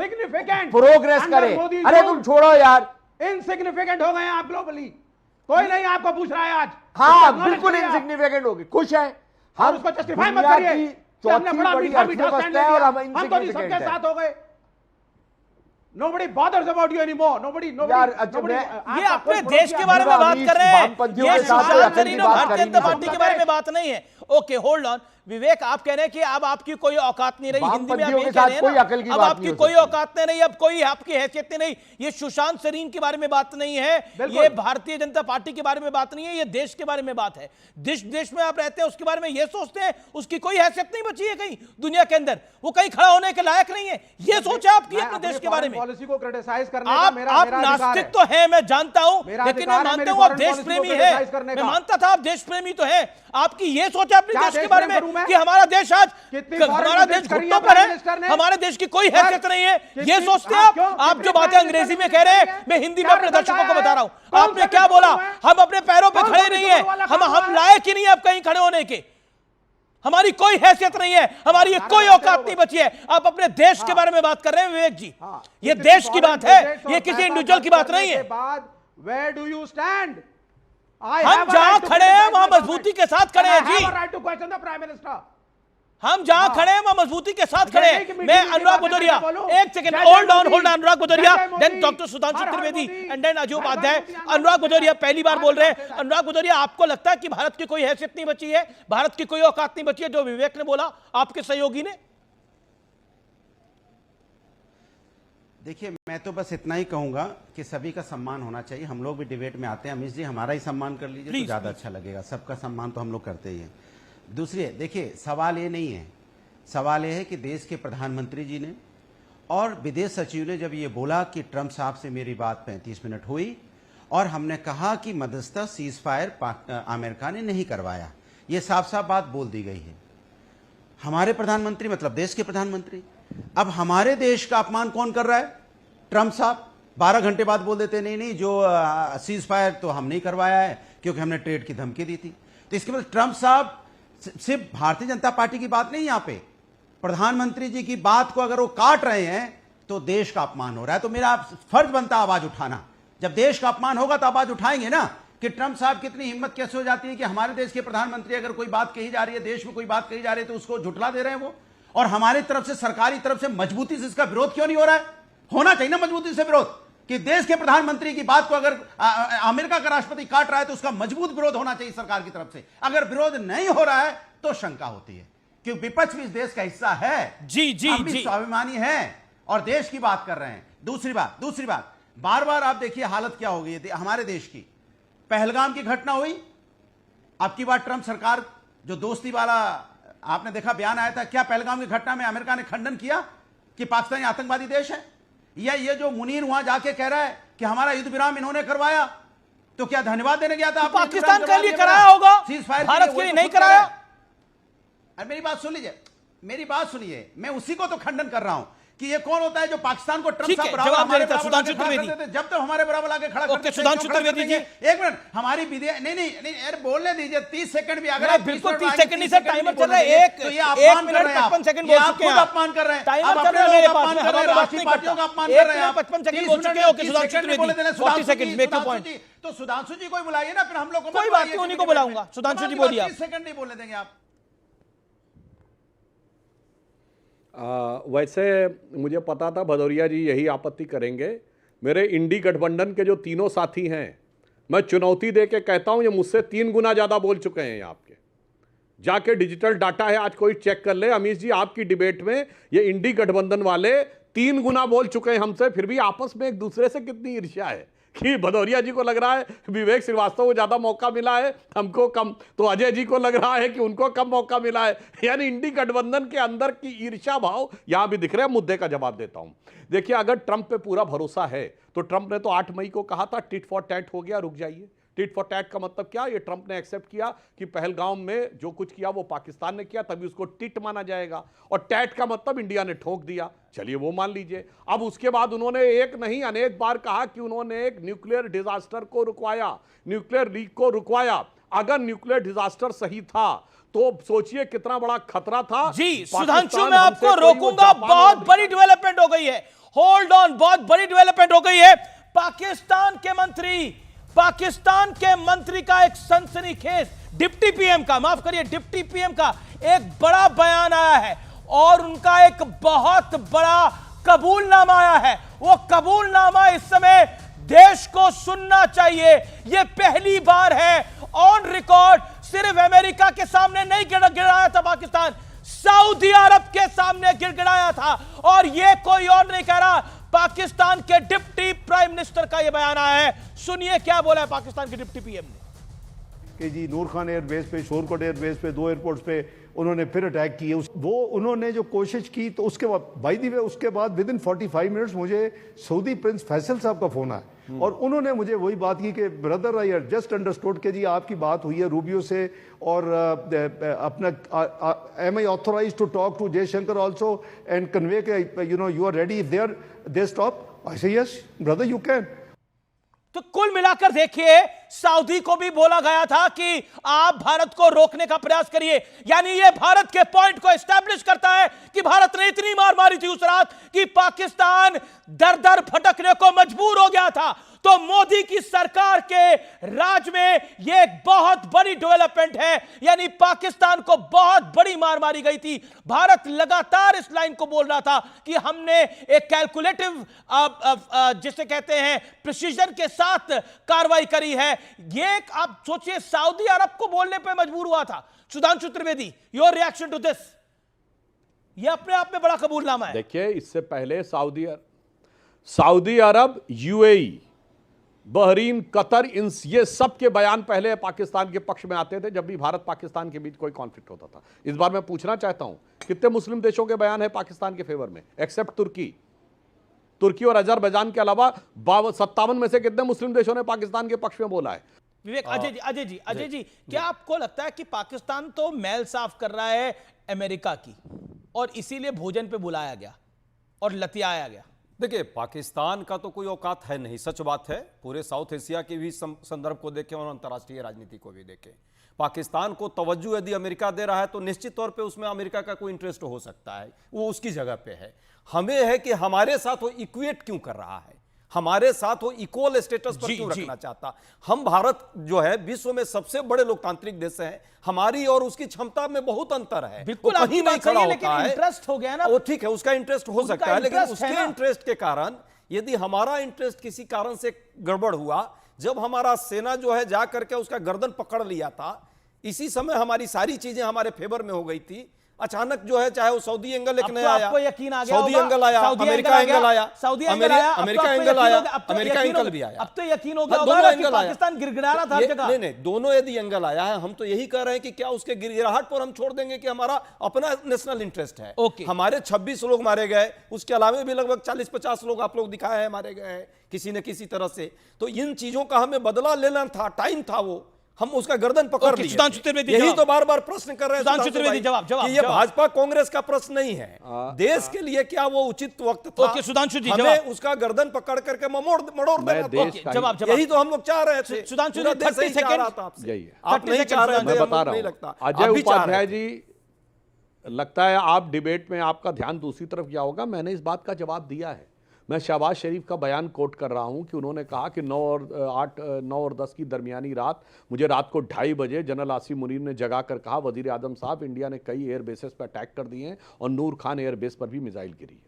प्रोग्रेस करें। अरे तुम छोड़ो यार, इनसिग्निफिकेंट हो गए आप ग्लोबली, कोई नहीं आपको पूछ रहा है आज। हाँ बिल्कुल इनसिग्निफिकेंट हो गए, खुश हैं हम, उसको जस्टिफाई मत दुनिया करिए। की चौथी बड़ी अर्थव्यवस्था है और हम इनसिग्निफिकेंट सबके हैं। साथ हो गए। Nobody bothers about you anymore. Nobody. यार, अच्छा, ये अपने देश के बारे में बात कर रहे हैं, ये सुशांत सरीन और भारतीय जनता पार्टी के बारे में बात नहीं है। ओके, होल्ड ऑन विवेक, आप कह रहे हैं कि अब आपकी कोई औकात नहीं रही, हिंदी में आप ये कह रहे हैं ना, अब आपकी कोई औकात नहीं रही, अब कोई आपकी हैसियत नहीं। ये सुशांत सरीन के बारे में बात नहीं है, ये भारतीय जनता पार्टी के बारे में बात नहीं है, ये देश के बारे में बात है। देश में आप रहते हैं उसके बारे में ये सोचते हैं, उसकी कोई हैसियत नहीं बची है कहीं दुनिया के अंदर, वो कहीं खड़ा होने के लायक नहीं है, ये सोचा आपकी अपने देश के बारे में। पॉलिसी को क्रिटिसाइज करने का आप नास्तिक तो है, मैं जानता हूं, लेकिन मैं मानता हूं आप देश प्रेमी है, मैं मानता था आप देश प्रेमी तो है। आपकी ये सोचा अपने देश के बारे में कि हमारा देश आज, हमारा देश घुटनों पर है, हमारे देश की कोई हैसियत नहीं है, ये सोचते हैं आप जो बातें अंग्रेजी में कह रहे हैं मैं हिंदी में अपने दर्शकों को बता रहा हूं। आपने क्या बोला? हम अपने पैरों पर खड़े नहीं है, हम लायक ही नहीं है अब कहीं खड़े होने के, हमारी कोई हैसियत नहीं है, हमारी ये कोई औकात नहीं बची है। आप अपने देश के बारे में बात कर रहे हैं विवेक जी, ये देश की बात है, ये किसी इंडिविजुअल की बात नहीं है। Where do you stand? हम जहां खड़े हैं वहां मजबूती के साथ खड़े हैं जी, हम जहां खड़े हैं वहां मजबूती के साथ खड़े हैं। मैं अनुराग भदौरिया, एक second, hold on Anurag Bhadauria, then doctor Sudhanshu Trivedi and then Ajay Upadhyay. Anurag Bhadauria पहली बार बोल रहे हैं। अनुराग भदौरिया, आपको लगता है कि भारत की कोई हैसियत नहीं बची है, भारत की कोई औकात नहीं बची है, जो विवेक ने बोला आपके सहयोगी ने? देखिए, मैं तो बस इतना ही कहूंगा कि सभी का सम्मान होना चाहिए। हम लोग भी डिबेट में आते हैं, अमीश जी हमारा ही सम्मान कर लीजिए तो ज्यादा अच्छा लगेगा। सबका सम्मान तो हम लोग करते ही हैं। दूसरी, देखिए सवाल ये नहीं है, सवाल ये है कि देश के प्रधानमंत्री जी ने और विदेश सचिव ने जब ये बोला कि ट्रंप साहब से मेरी बात 35 मिनट हुई और हमने कहा कि मध्यस्थता सीज फायर अमेरिका ने नहीं करवाया, ये साफ साफ बात बोल दी गई है। हमारे प्रधानमंत्री मतलब देश के प्रधानमंत्री, अब हमारे देश का अपमान कौन कर रहा है? ट्रंप साहब 12 घंटे बाद बोल देते नहीं जो सीज फायर तो हम नहीं करवाया है क्योंकि हमने ट्रेड की धमकी दी थी। तो इसके मतलब ट्रंप साहब सिर्फ भारतीय जनता पार्टी की बात नहीं, यहां पे प्रधानमंत्री जी की बात को अगर वो काट रहे हैं तो देश का अपमान हो रहा है। तो मेरा फर्ज बनता है आवाज उठाना। जब देश का अपमान होगा तो आवाज उठाएंगे ना कि ट्रंप साहब कितनी हिम्मत कैसे हो जाती है कि हमारे देश के प्रधानमंत्री अगर कोई बात कही जा रही है, देश में कोई बात कही जा रही है तो उसको झुठला दे रहे हैं वो। और हमारी तरफ से, सरकारी तरफ से मजबूती से इसका विरोध क्यों नहीं हो रहा है? होना चाहिए ना मजबूती से विरोध, कि देश के प्रधानमंत्री की बात को अगर अमेरिका का राष्ट्रपति काट रहा है तो उसका मजबूत विरोध होना चाहिए सरकार की तरफ से। अगर विरोध नहीं हो रहा है तो शंका होती है, क्योंकि विपक्ष भी इस देश का हिस्सा है, जी हम भी स्वाभिमानी हैं और देश की बात कर रहे हैं। दूसरी बात, बार बार आप देखिए हालत क्या हो गई है हमारे देश की। पहलगाम की घटना हुई, अब की बार ट्रंप सरकार जो दोस्ती वाला आपने देखा बयान आया था, क्या पहलगाम की घटना में अमेरिका ने खंडन किया कि पाकिस्तान आतंकवादी देश है? या ये जो मुनीर वहां जाके कह रहा है कि हमारा युद्ध विराम इन्होंने करवाया, तो क्या धन्यवाद देने गया था? तो पाकिस्तान के लिए कराया होगा, भारत के लिए नहीं कराया। अरे मेरी बात सुनिए, मैं उसी को तो खंडन कर रहा हूं कि ये कौन होता है जो पाकिस्तान को ट्रंप साहब बराबर सुधांशु त्रिवेदी, जब तो हमारे बराबर आके खड़ा करते थे। सुधांशु त्रिवेदी जी, एक मिनट, हमारी विदेश नहीं अरे बोलने दीजिए, 30 सेकंड भी अगर बिल्कुल 30 सेकंड नहीं सर, टाइमर चल रहा है, 1 मिनट 55 सेकंड बोल चुके हैं, अपमान कर रहे हैं, टाइमर चल रहा है मेरे पास, हमारे राष्ट्रीय पार्टियों का अपमान कर रहे हैं, 55 सेकंड बोल चुके हैं। Okay Sudhanshu Trivedi 40 second make your point. तो सुधांशु जी को बुलाइए ना, फिर हम लोग कोई बात नहीं, उन्हीं को बुलाऊंगा। सुधांशु जी बोलिए, 30 सेकंड नहीं बोलने देंगे आप। वैसे मुझे पता था भदौरिया जी यही आपत्ति करेंगे। मेरे इंडी गठबंधन के जो तीनों साथी हैं, मैं चुनौती दे के कहता हूं ये मुझसे 3 गुना ज़्यादा बोल चुके हैं आपके। जाके डिजिटल डाटा है, आज कोई चेक कर ले। अमीश जी, आपकी डिबेट में ये इंडी गठबंधन वाले 3 गुना बोल चुके हैं हमसे, फिर भी आपस में एक दूसरे से कितनी ईर्ष्या है कि भदौरिया जी को लग रहा है विवेक श्रीवास्तव को ज्यादा मौका मिला है, हमको कम, तो अजय जी को लग रहा है कि उनको कम मौका मिला है। यानी इंडी गठबंधन के अंदर की ईर्ष्या भाव यहां भी दिख रहे हैं। मुद्दे का जवाब देता हूं। देखिए, अगर ट्रंप पे पूरा भरोसा है तो ट्रंप ने तो 8 मई को कहा था टिट फॉर टैट हो गया, रुक जाइए। टिट फॉर टैट का मतलब क्या? ये ट्रंप ने एक्सेप्ट किया कि पहलगाम में जो कुछ किया वो पाकिस्तान ने किया, तभी उसको टिट माना जाएगा। और टैट का मतलब इंडिया ने ठोक दिया, चलिए वो मान लीजिए। अब उसके बाद उन्होंने एक नहीं अनेक बार कहा कि उन्होंने एक न्यूक्लियर डिजास्टर को रुकवाया, न्यूक्लियर लीक को रुकवाया। अगर न्यूक्लियर डिजास्टर सही था तो सोचिए कितना बड़ा खतरा था। जी सुधांशु, मैं आपको रोकूंगा, बहुत बड़ी डेवलपमेंट हो गई है। होल्ड ऑन, बहुत बड़ी डेवलपमेंट हो गई है। पाकिस्तान के मंत्री का एक सनसनीखेज, डिप्टी पीएम का, माफ करिए, डिप्टी पीएम का एक बड़ा बयान आया है और उनका एक बहुत बड़ा कबूलनामा आया है। वो कबूलनामा इस समय देश को सुनना चाहिए। यह पहली बार है ऑन रिकॉर्ड, सिर्फ अमेरिका के सामने नहीं गिड़गिड़ाया था पाकिस्तान, सऊदी अरब के सामने गिड़गिड़ाया था। और यह कोई और नहीं कह रहा, पाकिस्तान के डिप्टी प्राइम मिनिस्टर का यह बयान आया है। सुनिए क्या बोला है पाकिस्तान के डिप्टी पीएम ने। कि जी नूर खान एयरबेस पे, शोरकोट एयरबेस पे, 2 एयरपोर्ट्स पे उन्होंने फिर अटैक किए। वो उन्होंने जो कोशिश की, तो उसके बाद बाय द वे उसके बाद विद इन 45 मिनट्स मुझे सऊदी प्रिंस फैसल साहब का फोन आया और उन्होंने मुझे वही बात की कि ब्रदर आई जस्ट अंडरस्टूड कि जी आपकी बात हुई है रूबियो से और अपना am I authorise to talk to Jaishankar also and convey के you know you are ready if they stop. I say yes brother you can. तो कुल मिलाकर देखिए, सऊदी को भी बोला गया था कि आप भारत को रोकने का प्रयास करिए। यानी यह भारत के पॉइंट को एस्टैब्लिश करता है कि भारत ने इतनी मार मारी थी उस रात कि पाकिस्तान दर दर भटकने को मजबूर हो गया था। तो मोदी की सरकार के राज में यह एक बहुत बड़ी डेवलपमेंट है। यानी पाकिस्तान को बहुत बड़ी मार मारी गई थी। भारत लगातार इस लाइन को बोल रहा था कि हमने एक कैलकुलेटिव जिसे कहते हैं प्रिसीजन के साथ कार्रवाई करी है। ये आप सोचिए, सऊदी अरब को बोलने पे मजबूर हुआ था। Sudhanshu Trivedi, your reaction to this? ये अपने आप में बड़ा कबूलनामा है। देखिए, इससे पहले सऊदी अरब, यूएई, बहरीन, कतर, ये सब के बयान पहले पाकिस्तान के पक्ष में आते थे जब भी भारत पाकिस्तान के बीच कोई कॉन्फ्लिक्ट होता था। इस बार मैं पूछना चाहता हूं, कितने मुस्लिम देशों के बयान है पाकिस्तान के फेवर में एक्सेप्ट तुर्की और अजरबैजान के अलावा 57 में से कितने मुस्लिम देशों ने पाकिस्तान के पक्ष में बोला है? विवेक, अजय जी, क्या आपको लगता है कि पाकिस्तान तो मैल साफ कर रहा है अमेरिका की और इसीलिए भोजन पे बुलाया गया और लतियाया गया? देखिए, पाकिस्तान का तो कोई औकात है नहीं, सच बात है। पूरे साउथ एशिया के भी संदर्भ को देखें और अंतर्राष्ट्रीय राजनीति को भी देखें, पाकिस्तान को तवज्जो यदि अमेरिका दे रहा है तो निश्चित तौर पे उसमें अमेरिका का कोई इंटरेस्ट हो सकता है, वो उसकी जगह पे है। हमें है कि हमारे साथ वो इक्वेट क्यों कर रहा है, हमारे साथ वो इक्वल स्टेटस पर क्यों रखना चाहता। हम भारत जो है विश्व में सबसे बड़े लोकतांत्रिक देश हैं, हमारी और उसकी क्षमता में बहुत अंतर है। बिल्कुल, कहीं नहीं खड़ा होता है। इंटरेस्ट हो गया ना, वो ठीक है, उसका इंटरेस्ट हो सकता है, लेकिन उसके इंटरेस्ट के कारण यदि हमारा इंटरेस्ट किसी कारण से गड़बड़ हुआ, जब हमारा सेना जो है जा करके उसका गर्दन पकड़ लिया था, इसी समय हमारी सारी चीजें हमारे फेवर में हो गई थी। अचानक जो है, चाहे वो सऊदी एंगल एक नया आया, आपको यकीन आ गया, सऊदी एंगल आया, अमेरिका एंगल आया, सऊदी एंगल आया, अमेरिका एंगल आया, अमेरिका एंगल भी आया। अब तो यकीन हो गया होगा कि पाकिस्तान गिड़गिड़ा रहा था हर जगह। नहीं, दोनों यदि एंगल आया है, हम तो यही कह रहे हैं कि क्या उसके गिड़गिड़ाहट पर हम छोड़ देंगे कि हमारा अपना नेशनल इंटरेस्ट है। हमारे 26 लोग मारे गए, उसके अलावा भी लगभग 40-50 लोग आप लोग दिखाए हैं मारे गए हैं किसी न किसी तरह से। तो इन चीजों का हमें बदला लेना था, टाइम था, वो हम उसका गर्दन पकड़ लिए। यही तो बार बार प्रश्न कर रहे हैं जवाब कि ये भाजपा कांग्रेस का प्रश्न नहीं है, देश के लिए क्या वो उचित वक्त था? सुधांशु जी, हमें उसका गर्दन पकड़ करके मरोड़ देना था। जवाब यही तो हम लोग चाह रहे थे। सुधांशु जी, 30 सेकंड आप नहीं चाह रहे थे, मैं बता रहा हूं। अजय उपाध्याय जी, लगता है आप डिबेट में आपका ध्यान दूसरी तरफ गया होगा। मैंने इस बात का जवाब दिया है, मैं शहबाज शरीफ का बयान कोट कर रहा हूं कि उन्होंने कहा कि 9 और 10 की दरमियानी रात, मुझे रात को 2:30 बजे जनरल आसिम मुनीर ने जगा कर कहा, वजीर आजम साहब, इंडिया ने कई एयर बेसेस पर अटैक कर दिए हैं और नूर खान एयर बेस पर भी मिसाइल गिरी है।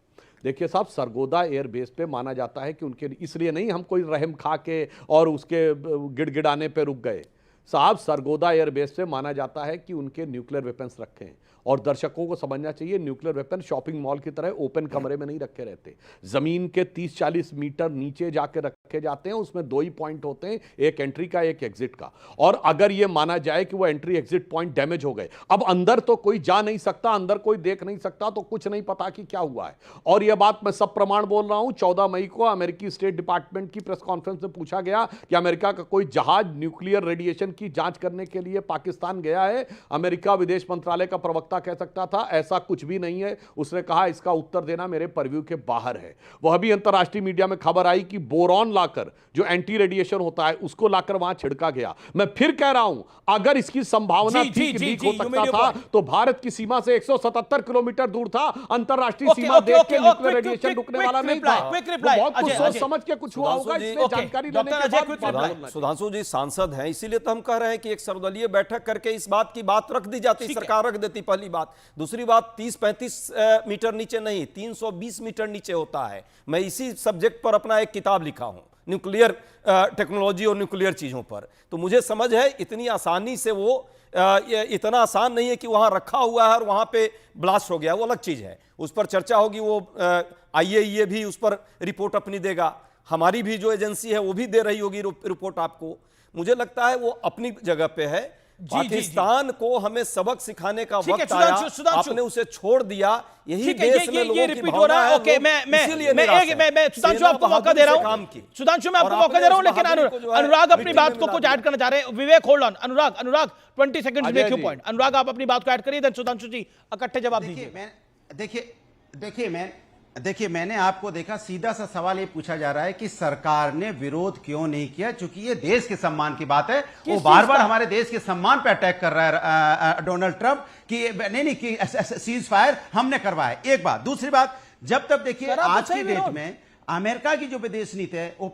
देखिए साहब, सरगोदा एयर बेस पे माना जाता है कि उनके, इसलिए नहीं हम कोई रहम खा के और उसके गिड़गिड़ाने पे रुक गए साहब, सरगोदा एयर बेस पे माना जाता है कि उनके न्यूक्लियर वेपन्स रखे हैं। और दर्शकों को समझना चाहिए, न्यूक्लियर वेपन शॉपिंग मॉल की तरह ओपन कमरे में नहीं रखे रहते, जमीन के 30-40 मीटर नीचे जाके रखे जाते हैं। उसमें 2 ही पॉइंट होते हैं, एक एंट्री का, एक एग्जिट का। और अगर यह माना जाए कि वो एंट्री एग्जिट पॉइंट डैमेज हो गए, अब अंदर तो कोई जा नहीं सकता, अंदर कोई देख नहीं सकता, तो कुछ नहीं पता कि क्या हुआ है। और यह बात मैं सब प्रमाण बोल रहा हूं। 14 मई को अमेरिकी स्टेट डिपार्टमेंट की प्रेस कॉन्फ्रेंस में पूछा गया कि अमेरिका का कोई जहाज न्यूक्लियर रेडिएशन की जांच करने के लिए पाकिस्तान गया है। अमेरिका विदेश मंत्रालय का प्रवक्ता कह सकता था ऐसा कुछ भी नहीं है। उसने कहा इसका उत्तर देना मेरे परव्यू के बाहर है। वह भी अंतरराष्ट्रीय मीडिया में खबर आई कि बोरॉन लाकर, जो एंटी रेडिएशन होता है, उसको लाकर वहां छिड़का गया। मैं फिर कह रहा हूं, अगर इसकी संभावना थी कि लीक हो सकता था, तो भारत की सीमा से 177 किलोमीटर दूर था। अंतरराष्ट्रीय सीमा देख के न्यूक्लियर रेडिएशन रुकने वाला नहीं था। बहुत कुछ सोच समझ के कुछ हुआ होगा, इसलिए जानकारी लेने के बाद। सुधांशु जी सांसद हैं, इसीलिए तो हम कह रहे हैं कि एक सर्वदलीय बैठक करके इस बात की बात रख दी जाती, सरकार रख देती। पहली बात। दूसरी बात, 30-35 मीटर नीचे नहीं, 320 मीटर नीचे होता है। मैं इसी सब्जेक्ट पर अपना एक किताब लिखा हूं, न्यूक्लियर टेक्नोलॉजी और न्यूक्लियर चीजों पर। तो मुझे समझ है इतनी आसानी से वो इतना आसान नहीं है कि वहां रखा हुआ है और वहां पे ब्लास्ट हो गया, वो अलग चीज है। उस पर चर्चा होगी, वो IAEA भी उस पर रिपोर्ट अपनी देगा, हमारी भी जो एजेंसी है वो भी दे रही होगी रिपोर्ट आपको। मुझे लगता है वो अपनी जगह पे है। पाकिस्तान को हमें सबक सिखाने का वक्त आया, आपने उसे छोड़ दिया। यही देश में लोगों की भावना है। ओके, मैं सुधांशु आपको मौका दे रहा हूं, सुधांशु मैं आपको मौका दे रहा हूं, लेकिन अनुराग अपनी बात को कुछ ऐड करना चाह रहे हैं। Vivek hold on, Anurag 20 seconds make you point. Anurag आप अपनी बात को ऐड करिए, देन सुधांशु जी इकट्ठे जवाब दीजिए। देखिए मैंने आपको देखा, सीधा सा सवाल ये पूछा जा रहा है कि सरकार ने विरोध क्यों नहीं किया, क्योंकि ये देश के सम्मान की बात है। वो बार बार हमारे देश के सम्मान पे अटैक कर रहा है डोनाल्ड ट्रंप कि नहीं कि सीज फायर हमने करवाया। एक बात। दूसरी बात, जब तक देखिए आज की डेट में अमेरिका की जो विदेश नीति है वो,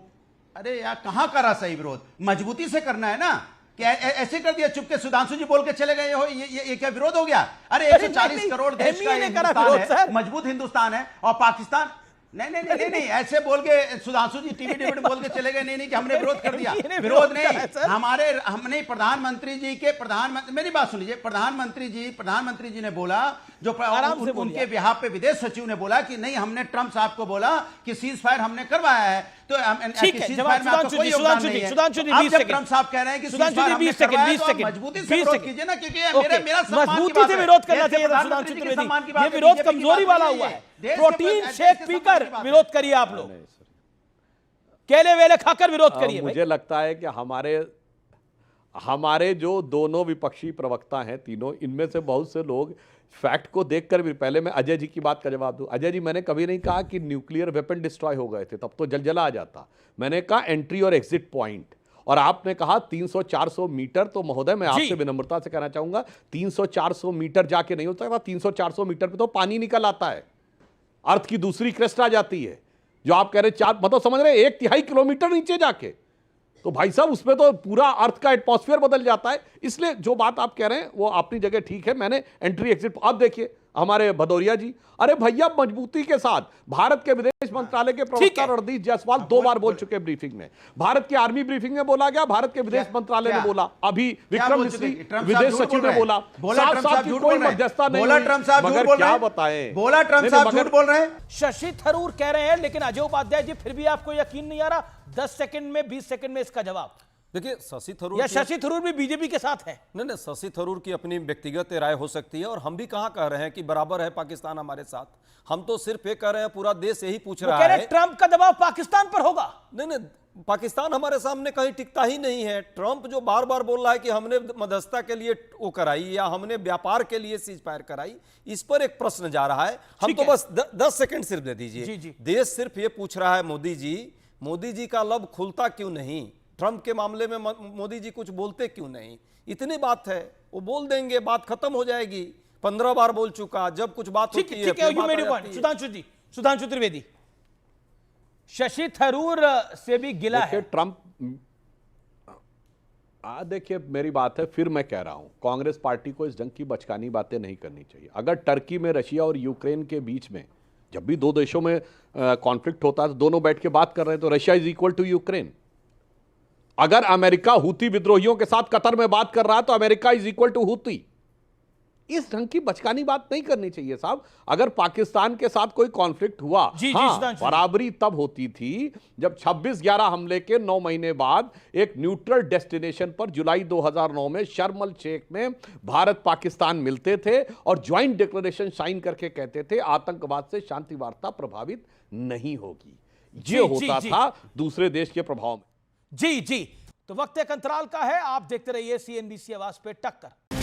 अरे यार कहां करा सही विरोध, मजबूती से करना है ना। क्या ऐसे कर दिया चुपके सुधांशु जी बोल के चले गए हो, ये क्या विरोध हो गया? अरे 140 करोड़ देश का हिंदुस्तान है, मजबूत हिंदुस्तान है, और पाकिस्तान नहीं ऐसे बोल के सुधांशु जी टीवी डिबेट बोल के चले गए, नहीं कि हमने विरोध कर दिया। विरोध नहीं, हमने प्रधानमंत्री जी के मेरी बात सुन लीजिए। प्रधानमंत्री जी ने बोला, जो उनके बिहाफ पे विदेश सचिव ने बोला कि नहीं, हमने ट्रंप साहब को बोला कि सीज फायर हमने करवाया है। तो ट्रंप साहब कह रहे हैं कि मजबूती से विरोध कीजिए ना, क्योंकि मेरा मजबूती से विरोध करना चाहिए। सुधांशु त्रिवेदी, ये विरोध कमजोरी वाला हुआ है। प्रोटीन शेक पीकर विरोध करिए, आप लोग केले वेले खाकर विरोध करिए। मुझे लगता है कि हमारे जो दोनों विपक्षी प्रवक्ता हैं तीनों, इनमें से बहुत से लोग फैक्ट को देखकर भी, पहले मैं अजय जी की बात का जवाब दूं। अजय जी, मैंने कभी नहीं कहा कि न्यूक्लियर वेपन डिस्ट्रॉय हो गए थे, तब तो जलजला आ जाता। मैंने कहा एंट्री और एग्जिट पॉइंट। और आपने कहा 300-400 मीटर, तो महोदय मैं आपसे विनम्रता से कहना चाहूंगा, 300-400 मीटर जाके नहीं हो सकता। 300-400 मीटर पे तो पानी निकल आता है, अर्थ की दूसरी क्रेस्ट आ जाती है। जो आप कह रहे 4, मतलब समझ रहे 1/3 किलोमीटर नीचे जाके, तो भाई साहब उसमें तो पूरा अर्थ का एटमॉस्फेयर बदल जाता है। इसलिए जो बात आप कह रहे हैं वो अपनी जगह ठीक है। मैंने एंट्री एग्जिट, आप देखिए हमारे भदौरिया जी, अरे भैया मजबूती के साथ भारत के विदेश मंत्रालय के प्रवक्ता रणदीप जायसवाल 2 बार बोल चुके ब्रीफिंग में। भारत की आर्मी ब्रीफिंग में बोला गया, भारत के विदेश मंत्रालय ने बोला, अभी विक्रम मिश्री विदेश सचिव ने बोला, साफ कोई मध्यस्थता नहीं, मगर क्या बताएं, बोला ट्रंप साहब झूठ बोल रहे हैं। शशि थरूर कह रहे हैं, लेकिन अजय उपाध्याय जी फिर भी आपको यकीन नहीं आ रहा। 10 सेकंड में, 20 सेकंड में इसका जवाब। देखिए, शशि थरूर भी बीजेपी के साथ है। नहीं, शशि थरूर की अपनी व्यक्तिगत राय हो सकती है, और हम भी कहां कह रहे हैं कि बराबर है पाकिस्तान हमारे साथ। हम तो सिर्फ ये कह रहे हैं, पूरा देश यही पूछ रहा है, ट्रंप का दबाव पाकिस्तान पर होगा। नहीं, पाकिस्तान हमारे सामने कहीं टिकता ही नहीं है। ट्रंप जो बार बार बोल रहा है कि हमने मध्यस्थता के लिए वो कराई या हमने व्यापार के लिए सीज फायर कराई, इस पर एक प्रश्न जा रहा है। हम तो बस 10 सेकंड सिर्फ दे दीजिए। देश सिर्फ ये पूछ रहा है, मोदी जी का लब खुलता क्यों नहीं? ट्रंप के मामले में मोदी जी कुछ बोलते क्यों नहीं? इतनी बात है, वो बोल देंगे, बात खत्म हो जाएगी। 15 बार बोल चुका, जब कुछ बात होती है। सुधांशु त्रिवेदी, शशि थरूर से भी गिला देखिए है। ट्रंप, देखिए मेरी बात है, फिर मैं कह रहा हूं कांग्रेस पार्टी को इस ढंग की बचकानी बातें नहीं करनी चाहिए। अगर टर्की में रशिया और यूक्रेन के बीच में जब भी दो देशों में कॉन्फ्लिक्ट होता है तो दोनों बैठ के बात कर रहे हैं, तो Russia is equal to Ukraine. अगर अमेरिका हूती विद्रोहियों के साथ कतर में बात कर रहा है तो America is equal to Houthi. इस ढंग की बचकानी बात नहीं करनी चाहिए साहब। अगर पाकिस्तान के साथ कोई कॉन्फ्लिक्ट हुआ, जी, हाँ, सुधांशु जी। बराबरी तब होती थी जब 26/11 हमले के 9 महीने बाद एक न्यूट्रल डेस्टिनेशन पर जुलाई 2009 में शर्म अल शेख में भारत पाकिस्तान मिलते थे और ज्वाइंट डिक्लेरेशन साइन करके कहते थे आतंकवाद से शांति वार्ता प्रभावित नहीं होगी। जी, ये जी, होता जी। था दूसरे देश के प्रभाव में। जी जी, तो वक्त एक अंतराल का है, आप देखते रहिए CNBC आवाज पे टक्कर।